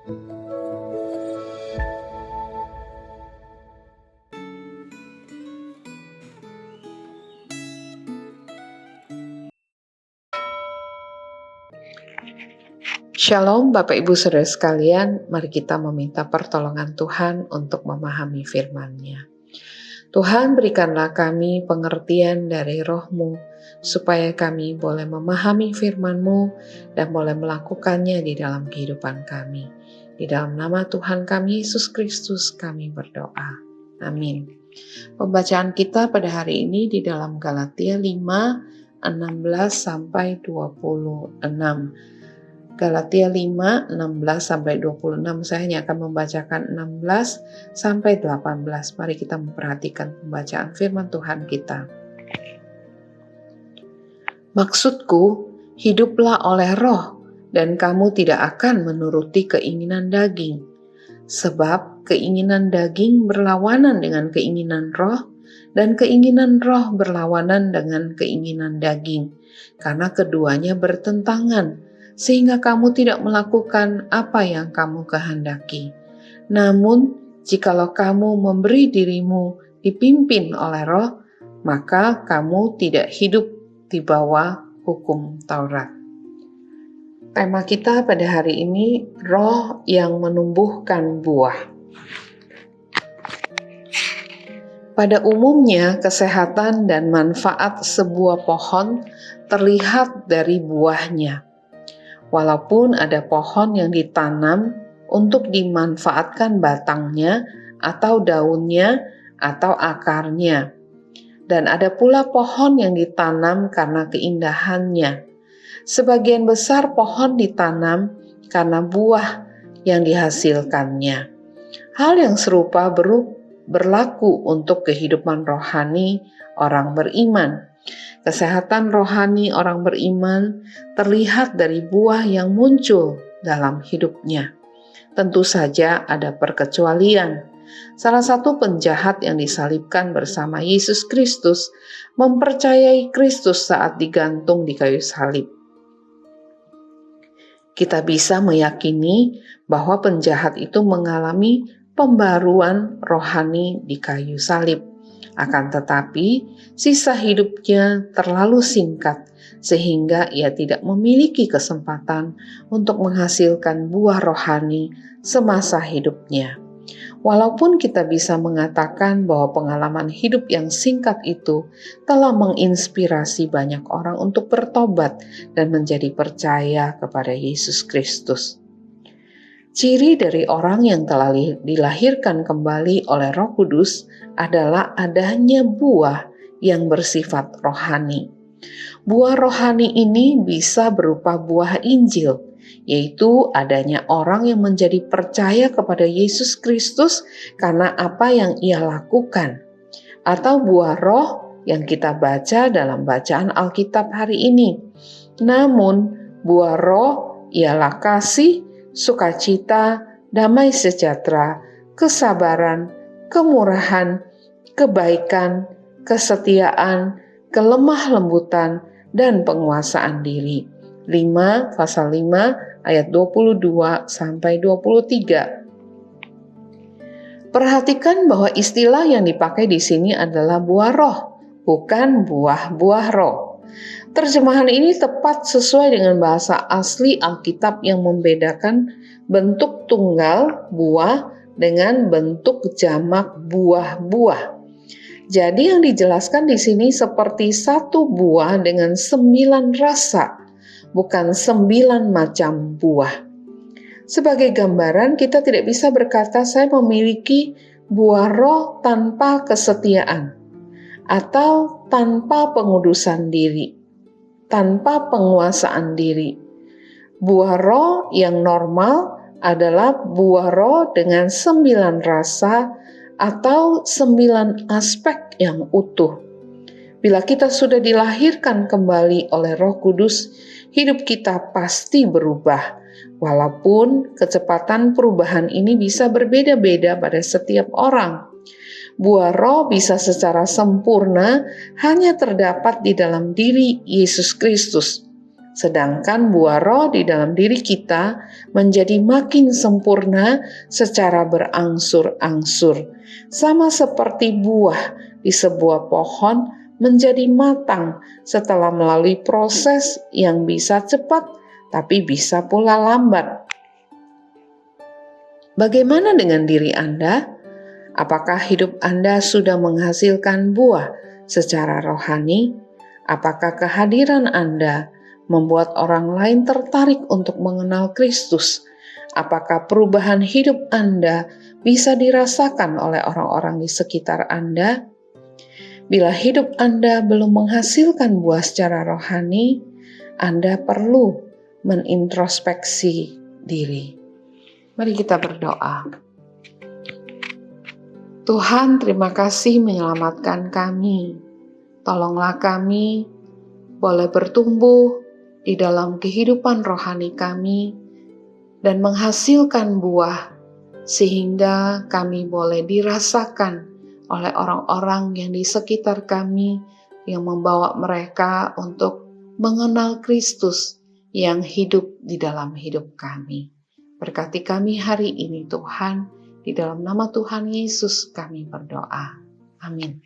Shalom Bapak Ibu Saudara sekalian, mari kita meminta pertolongan Tuhan untuk memahami firman-Nya. Tuhan, berikanlah kami pengertian dari Roh-Mu, supaya kami boleh memahami firman-Mu dan boleh melakukannya di dalam kehidupan kami. Di dalam nama Tuhan kami Yesus Kristus kami berdoa. Amin. Pembacaan kita pada hari ini di dalam Galatia 5, 16-26. Galatia 5, 16-26, saya hanya akan membacakan 16-18. Mari kita memperhatikan pembacaan firman Tuhan kita. Maksudku, hiduplah oleh roh, dan kamu tidak akan menuruti keinginan daging. Sebab keinginan daging berlawanan dengan keinginan roh, dan keinginan roh berlawanan dengan keinginan daging, karena keduanya bertentangan, sehingga kamu tidak melakukan apa yang kamu kehendaki. Namun, jikalau kamu memberi dirimu dipimpin oleh roh, maka kamu tidak hidup di bawah hukum Taurat. Tema kita pada hari ini, roh yang menumbuhkan buah. Pada umumnya, kesehatan dan manfaat sebuah pohon terlihat dari buahnya. Walaupun ada pohon yang ditanam untuk dimanfaatkan batangnya atau daunnya atau akarnya. Dan ada pula pohon yang ditanam karena keindahannya. Sebagian besar pohon ditanam karena buah yang dihasilkannya. Hal yang serupa berlaku untuk kehidupan rohani orang beriman. Kesehatan rohani orang beriman terlihat dari buah yang muncul dalam hidupnya. Tentu saja ada perkecualian. Salah satu penjahat yang disalibkan bersama Yesus Kristus mempercayai Kristus saat digantung di kayu salib. Kita bisa meyakini bahwa penjahat itu mengalami pembaruan rohani di kayu salib. Akan tetapi, sisa hidupnya terlalu singkat sehingga ia tidak memiliki kesempatan untuk menghasilkan buah rohani semasa hidupnya. Walaupun kita bisa mengatakan bahwa pengalaman hidup yang singkat itu telah menginspirasi banyak orang untuk bertobat dan menjadi percaya kepada Yesus Kristus. Ciri dari orang yang telah dilahirkan kembali oleh Roh Kudus adalah adanya buah yang bersifat rohani. Buah rohani ini bisa berupa buah Injil, yaitu adanya orang yang menjadi percaya kepada Yesus Kristus karena apa yang ia lakukan, atau buah roh yang kita baca dalam bacaan Alkitab hari ini. Namun, buah roh ialah kasih, sukacita, damai sejahtera, kesabaran, kemurahan, kebaikan, kesetiaan, kelemah lembutan, dan penguasaan diri. 5 pasal 5 ayat 22-23. Perhatikan bahwa istilah yang dipakai di sini adalah buah roh, bukan buah-buah roh. Terjemahan ini tepat sesuai dengan bahasa asli Alkitab yang membedakan bentuk tunggal buah dengan bentuk jamak buah-buah. Jadi yang dijelaskan di sini seperti satu buah dengan 9 rasa, bukan 9 macam buah. Sebagai gambaran, kita tidak bisa berkata saya memiliki buah roh tanpa kesetiaan atau tanpa pengudusan diri, tanpa penguasaan diri. Buah roh yang normal adalah buah roh dengan 9 rasa atau 9 aspek yang utuh. Bila kita sudah dilahirkan kembali oleh Roh Kudus, hidup kita pasti berubah. Walaupun kecepatan perubahan ini bisa berbeda-beda pada setiap orang. Buah roh bisa secara sempurna hanya terdapat di dalam diri Yesus Kristus. sedangkan buah roh di dalam diri kita menjadi makin sempurna secara berangsur-angsur, sama seperti buah di sebuah pohon menjadi matang setelah melalui proses yang bisa cepat tapi bisa pula lambat. Bagaimana dengan diri Anda? Apakah hidup Anda sudah menghasilkan buah secara rohani? Apakah kehadiran Anda membuat orang lain tertarik untuk mengenal Kristus? Apakah perubahan hidup Anda bisa dirasakan oleh orang-orang di sekitar Anda? Bila hidup Anda belum menghasilkan buah secara rohani, Anda perlu menintrospeksi diri. Mari kita berdoa. Tuhan, terima kasih menyelamatkan kami. Tolonglah kami boleh bertumbuh di dalam kehidupan rohani kami dan menghasilkan buah sehingga kami boleh dirasakan oleh orang-orang yang di sekitar kami yang membawa mereka untuk mengenal Kristus yang hidup di dalam hidup kami. Berkati kami hari ini Tuhan, di dalam nama Tuhan Yesus kami berdoa. Amin.